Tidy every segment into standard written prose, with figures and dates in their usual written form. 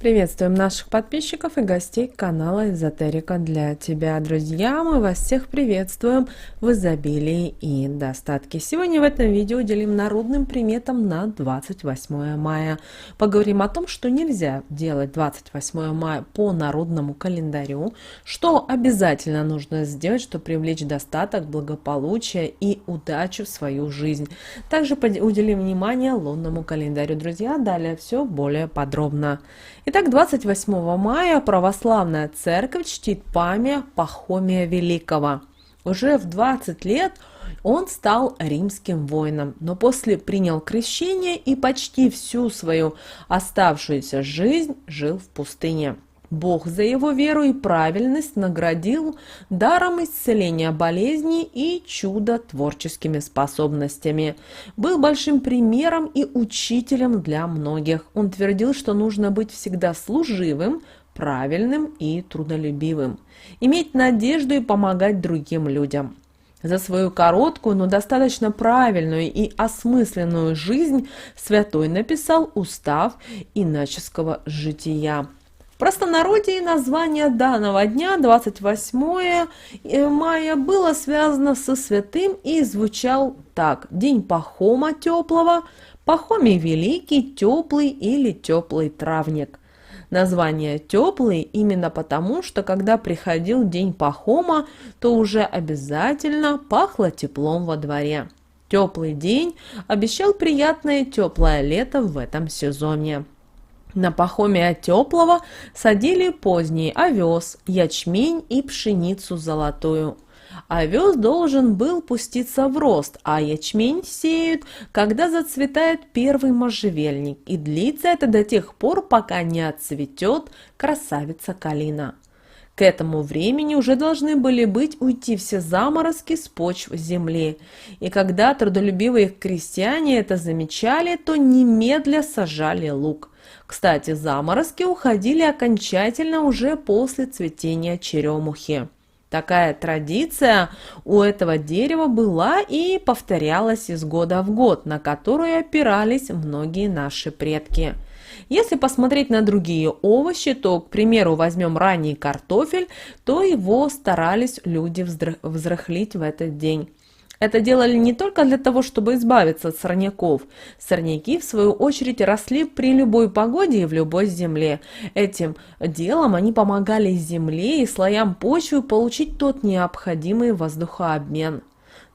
Приветствуем наших подписчиков и гостей канала Эзотерика для тебя, друзья. Мы вас всех приветствуем в изобилии и достатке. Сегодня в этом видео уделим народным приметам на 28 мая. Поговорим о том, что нельзя делать 28 мая по народному календарю, что обязательно нужно сделать, чтобы привлечь достаток, благополучие и удачу в свою жизнь. Также уделим внимание лунному календарю, друзья. Далее все более подробно. Итак, 28 мая православная церковь чтит память Пахомия Великого. Уже в 20 лет он стал римским воином, но после принял крещение и почти всю свою оставшуюся жизнь жил в пустыне. Бог за его веру и правильность наградил даром исцеления болезней и чудотворческими способностями. Был большим примером и учителем для многих. Он твердил, что нужно быть всегда служивым, правильным и трудолюбивым, иметь надежду и помогать другим людям. За свою короткую, но достаточно правильную и осмысленную жизнь святой написал устав иноческого жития. В простонародье название данного дня, 28 мая, было связано со святым и звучал так: День Пахома теплого, Пахомий Великий, теплый или теплый травник. Название теплый именно потому, что когда приходил день Пахома, то уже обязательно пахло теплом во дворе. Теплый день обещал приятное теплое лето в этом сезоне. На Пахомия теплого садили поздний овес, ячмень и пшеницу золотую. Овес должен был пуститься в рост, а ячмень сеют, когда зацветает первый можжевельник, и длится это до тех пор, пока не отцветет красавица калина. К этому времени уже должны были уйти все заморозки с почв земли, и когда трудолюбивые крестьяне это замечали, то немедля сажали лук. Кстати, заморозки уходили окончательно уже после цветения черемухи. Такая традиция у этого дерева была и повторялась из года в год, на которую опирались многие наши предки. Если посмотреть на другие овощи, то, к примеру, возьмем ранний картофель, то его старались люди взрыхлить в этот день. Это делали не только для того, чтобы избавиться от сорняков. Сорняки, в свою очередь, росли при любой погоде и в любой земле. Этим делом они помогали земле и слоям почвы получить тот необходимый воздухообмен.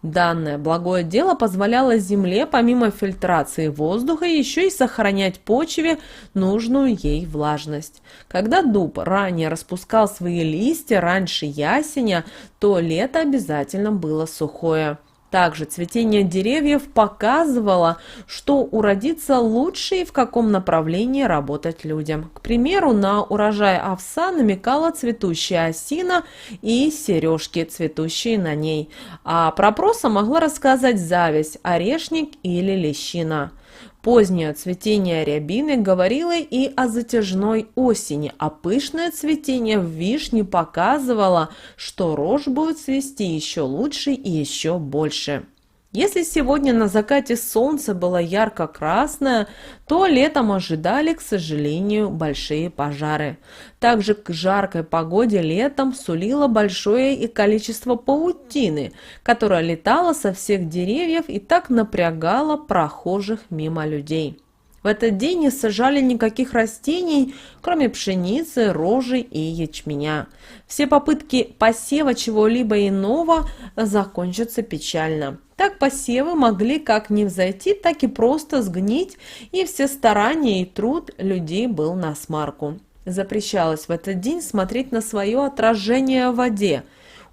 Данное благое дело позволяло земле, помимо фильтрации воздуха, еще и сохранять почве нужную ей влажность. Когда дуб ранее распускал свои листья раньше ясеня, то лето обязательно было сухое. Также цветение деревьев показывало, что уродиться лучше и в каком направлении работать людям. К примеру, на урожай овса намекала цветущая осина и сережки, цветущие на ней. А про проса могла рассказать зависть, орешник или лещина. Позднее цветение рябины говорило и о затяжной осени, а пышное цветение вишни показывало, что рожь будет цвести еще лучше и еще больше. Если сегодня на закате солнце было ярко-красное, то летом ожидали, к сожалению, большие пожары. Также к жаркой погоде летом сулило большое и количество паутины, которая летала со всех деревьев и так напрягала прохожих мимо людей. В этот день не сажали никаких растений, кроме пшеницы, рожи и ячменя. Все попытки посева чего-либо иного закончатся печально. Так посевы могли как не взойти, так и просто сгнить, и все старания и труд людей был насмарку. Запрещалось в этот день смотреть на свое отражение в воде.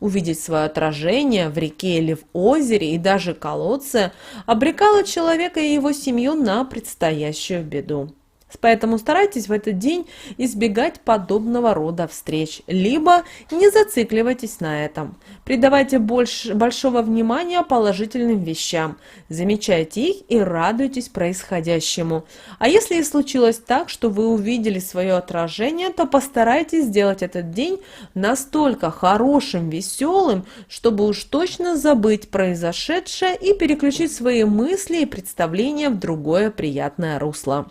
Увидеть свое отражение в реке или в озере и даже колодце обрекало человека и его семью на предстоящую беду. Поэтому старайтесь в этот день избегать подобного рода встреч, либо не зацикливайтесь на этом. Придавайте большого внимания положительным вещам, замечайте их и радуйтесь происходящему. А если и случилось так, что вы увидели свое отражение, то постарайтесь сделать этот день настолько хорошим, веселым, чтобы уж точно забыть произошедшее и переключить свои мысли и представления в другое приятное русло.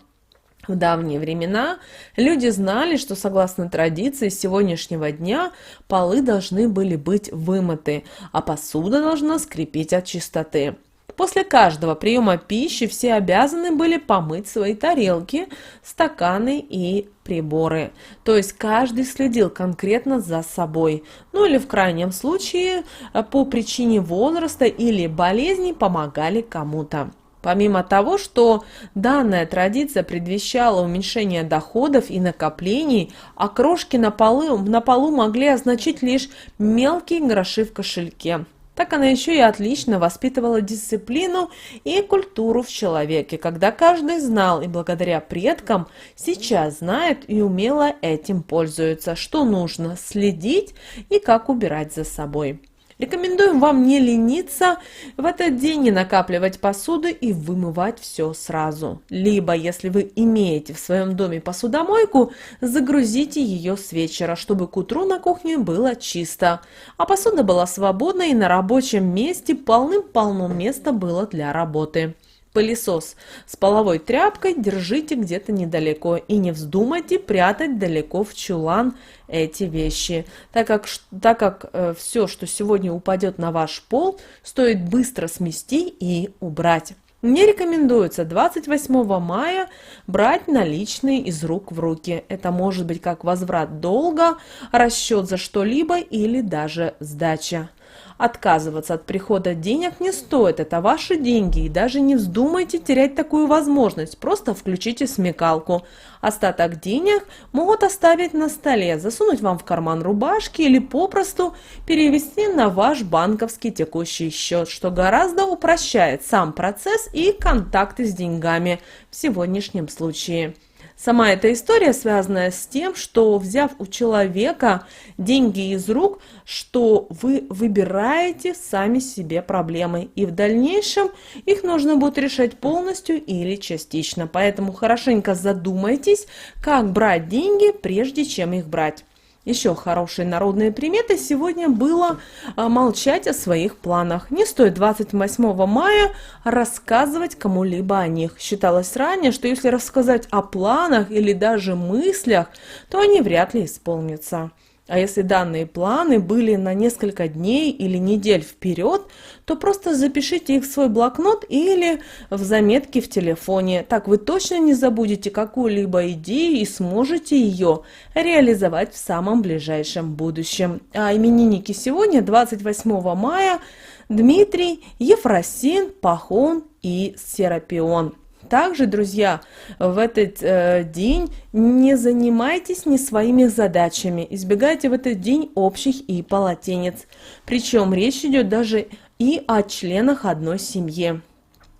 В давние времена люди знали, что согласно традиции с сегодняшнего дня полы должны были быть вымыты, а посуда должна скрипеть от чистоты. После каждого приема пищи все обязаны были помыть свои тарелки, стаканы и приборы. То есть каждый следил конкретно за собой. Ну или в крайнем случае по причине возраста или болезней помогали кому-то. Помимо того, что данная традиция предвещала уменьшение доходов и накоплений, а крошки на полу могли означать лишь мелкие гроши в кошельке. Так она еще и отлично воспитывала дисциплину и культуру в человеке, когда каждый знал и благодаря предкам сейчас знает и умело этим пользуется, что нужно следить и как убирать за собой. Рекомендуем вам не лениться в этот день, не накапливать посуду и вымывать все сразу. Либо, если вы имеете в своем доме посудомойку, загрузите ее с вечера, чтобы к утру на кухне было чисто, а посуда была свободна и на рабочем месте полным-полно места было для работы. Пылесос с половой тряпкой держите где-то недалеко и не вздумайте прятать далеко в чулан эти вещи, так как все, что сегодня упадет на ваш пол, стоит быстро смести и убрать. Не рекомендуется 28 мая брать наличные из рук в руки. Это может быть как возврат долга, расчет за что-либо или даже сдача. Отказываться от прихода денег не стоит, это ваши деньги, и даже не вздумайте терять такую возможность, просто включите смекалку. Остаток денег могут оставить на столе, засунуть вам в карман рубашки или попросту перевести на ваш банковский текущий счет, что гораздо упрощает сам процесс и контакты с деньгами в сегодняшнем случае. Сама эта история связана с тем, что, взяв у человека деньги из рук, что вы выбираете сами себе проблемы, и в дальнейшем их нужно будет решать полностью или частично. Поэтому хорошенько задумайтесь, как брать деньги, прежде чем их брать. Еще хорошие народные приметы сегодня было молчать о своих планах. Не стоит 28 мая рассказывать кому-либо о них. Считалось ранее, что если рассказать о планах или даже мыслях, то они вряд ли исполнятся. А если данные планы были на несколько дней или недель вперед, то просто запишите их в свой блокнот или в заметки в телефоне. Так вы точно не забудете какую-либо идею и сможете ее реализовать в самом ближайшем будущем. А именинники сегодня, 28 мая, Дмитрий, Ефросин, Пахон и Серапион. Также, друзья, в этот день не занимайтесь не своими задачами, избегайте в этот день общих и полотенец. Причем речь идет даже и о членах одной семьи.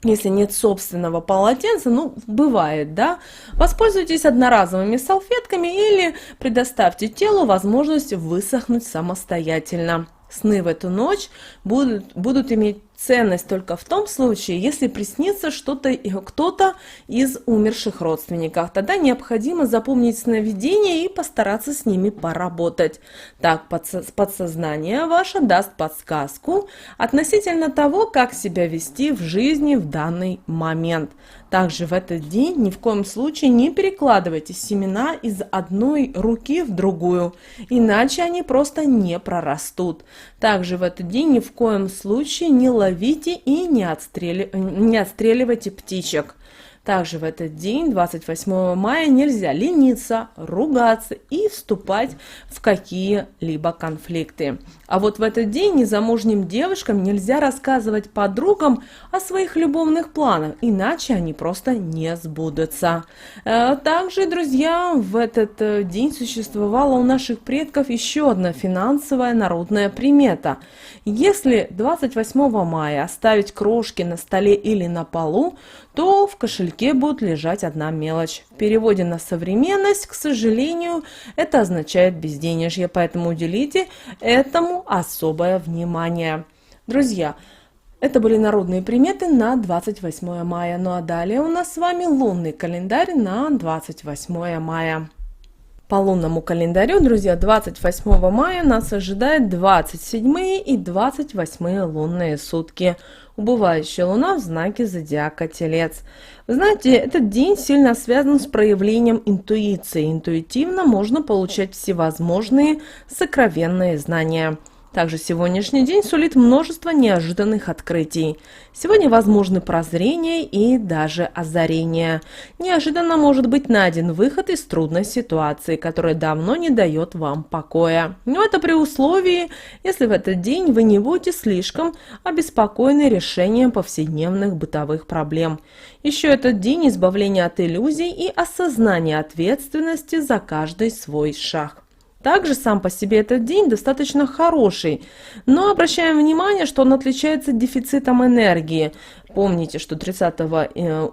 Если нет собственного полотенца, бывает, да, воспользуйтесь одноразовыми салфетками или предоставьте телу возможность высохнуть самостоятельно. Сны в эту ночь будут иметь ценность только в том случае, если приснится кто-то из умерших родственников. Тогда необходимо запомнить сновидения и постараться с ними поработать. Так подсознание ваше даст подсказку относительно того, как себя вести в жизни в данный момент. Также в этот день ни в коем случае не перекладывайте семена из одной руки в другую, иначе они просто не прорастут. Также в этот день ни в коем случае не ловите и не отстреливайте птичек. Также в этот день, 28 мая, нельзя лениться, ругаться и вступать в какие-либо конфликты. А вот в этот день незамужним девушкам нельзя рассказывать подругам о своих любовных планах, иначе они просто не сбудутся. Также, друзья, в этот день существовала у наших предков еще одна финансовая народная примета. Если 28 мая оставить крошки на столе или на полу, то в кошельке будет лежать одна мелочь. В переводе на современность, к сожалению, это означает безденежье, поэтому уделите этому особое внимание. Друзья, это были народные приметы на 28 мая. Ну а далее у нас с вами лунный календарь на 28 мая. По лунному календарю, друзья, 28 мая нас ожидает 27 и 28 лунные сутки. Убывающая луна в знаке зодиака Телец. Вы знаете, этот день сильно связан с проявлением интуиции. Интуитивно можно получать всевозможные сокровенные знания. Также сегодняшний день сулит множество неожиданных открытий. Сегодня возможны прозрения и даже озарения. Неожиданно может быть найден выход из трудной ситуации, которая давно не дает вам покоя. Но это при условии, если в этот день вы не будете слишком обеспокоены решением повседневных бытовых проблем. Еще этот день избавления от иллюзий и осознания ответственности за каждый свой шаг. Также сам по себе этот день достаточно хороший, но обращаем внимание, что он отличается дефицитом энергии. Помните, что 30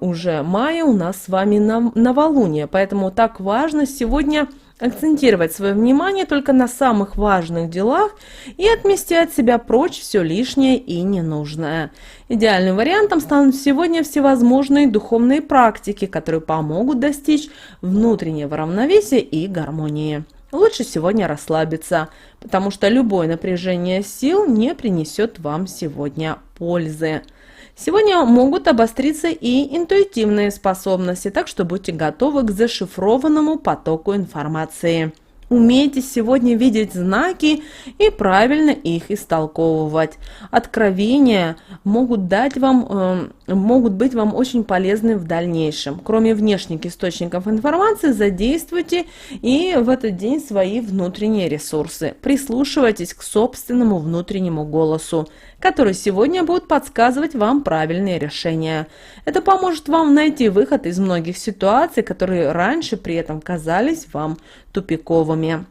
уже мая у нас с вами новолуние, поэтому так важно сегодня акцентировать свое внимание только на самых важных делах и отмести от себя прочь все лишнее и ненужное. Идеальным вариантом станут сегодня всевозможные духовные практики, которые помогут достичь внутреннего равновесия и гармонии. Лучше сегодня расслабиться, потому что любое напряжение сил не принесет вам сегодня пользы. Сегодня могут обостриться и интуитивные способности, так что будьте готовы к зашифрованному потоку информации. Умейте сегодня видеть знаки и правильно их истолковывать. Откровения могут быть вам очень полезны в дальнейшем. Кроме внешних источников информации, задействуйте и в этот день свои внутренние ресурсы. Прислушивайтесь к собственному внутреннему голосу, который сегодня будет подсказывать вам правильные решения. Это поможет вам найти выход из многих ситуаций, которые раньше при этом казались вам тупиковыми.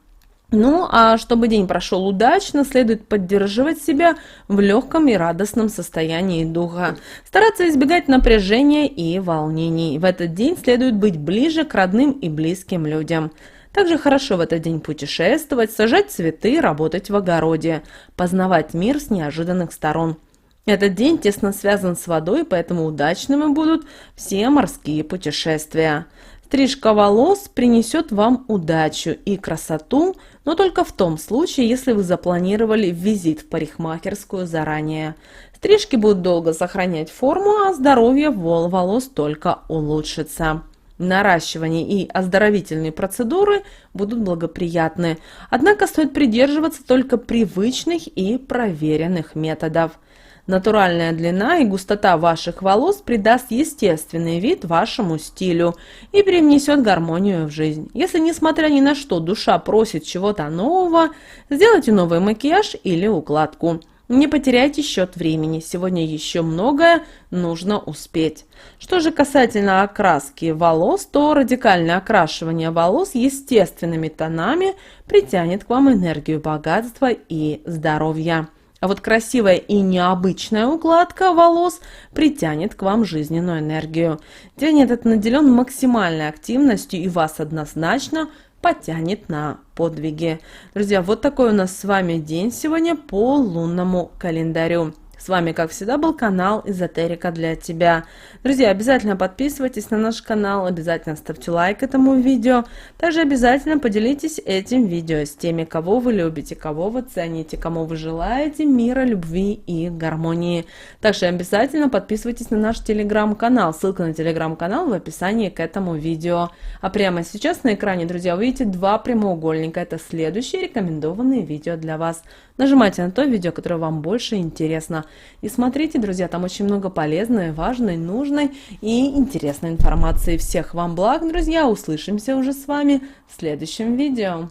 Ну, а чтобы день прошел удачно, следует поддерживать себя в легком и радостном состоянии духа. Стараться избегать напряжения и волнений. В этот день следует быть ближе к родным и близким людям. Также хорошо в этот день путешествовать, сажать цветы, работать в огороде, познавать мир с неожиданных сторон. Этот день тесно связан с водой, поэтому удачными будут все морские путешествия. Стрижка волос принесет вам удачу и красоту, но только в том случае, если вы запланировали визит в парикмахерскую заранее. Стрижки будут долго сохранять форму, а здоровье волос только улучшится. Наращивание и оздоровительные процедуры будут благоприятны, однако стоит придерживаться только привычных и проверенных методов. Натуральная длина и густота ваших волос придаст естественный вид вашему стилю и привнесет гармонию в жизнь. Если, несмотря ни на что, душа просит чего-то нового, сделайте новый макияж или укладку. Не потеряйте счет времени, сегодня еще многое нужно успеть. Что же касательно окраски волос, то радикальное окрашивание волос естественными тонами притянет к вам энергию богатства и здоровья. А вот красивая и необычная укладка волос притянет к вам жизненную энергию. День этот наделен максимальной активностью и вас однозначно потянет на подвиги. Друзья, вот такой у нас с вами день сегодня по лунному календарю. С вами, как всегда, был канал Эзотерика для тебя. Друзья, обязательно подписывайтесь на наш канал, обязательно ставьте лайк этому видео. Также обязательно поделитесь этим видео с теми, кого вы любите, кого вы цените, кому вы желаете мира, любви и гармонии. Также обязательно подписывайтесь на наш телеграм-канал. Ссылка на телеграм-канал в описании к этому видео. А прямо сейчас на экране, друзья, вы видите два прямоугольника. Это следующие рекомендованные видео для вас. Нажимайте на то видео, которое вам больше интересно. И смотрите, друзья, там очень много полезной, важной, нужной и интересной информации. Всех вам благ, друзья. Услышимся уже с вами в следующем видео.